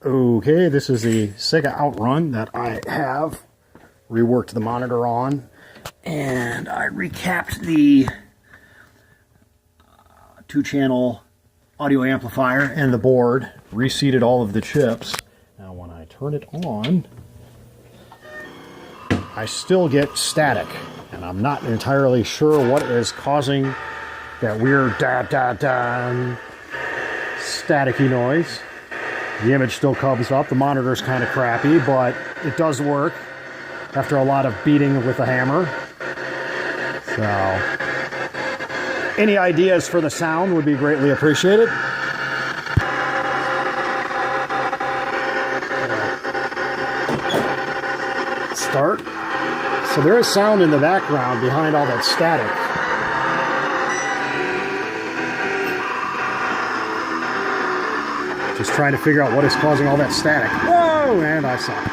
Okay, this is the Sega Outrun that I have reworked the monitor on, and I recapped the two-channel audio amplifier and the board, reseated all of the chips. Now when I turn it on, I still get static, and I'm not entirely sure what is causing that weird da-da-da staticky noise. The image still comes up. The monitor's kind of crappy, but it does work after a lot of beating with the hammer. So, any ideas for the sound would be greatly appreciated. Start. So there is sound in the background behind all that static. Just trying to figure out what is causing all that static. Whoa! And I saw it.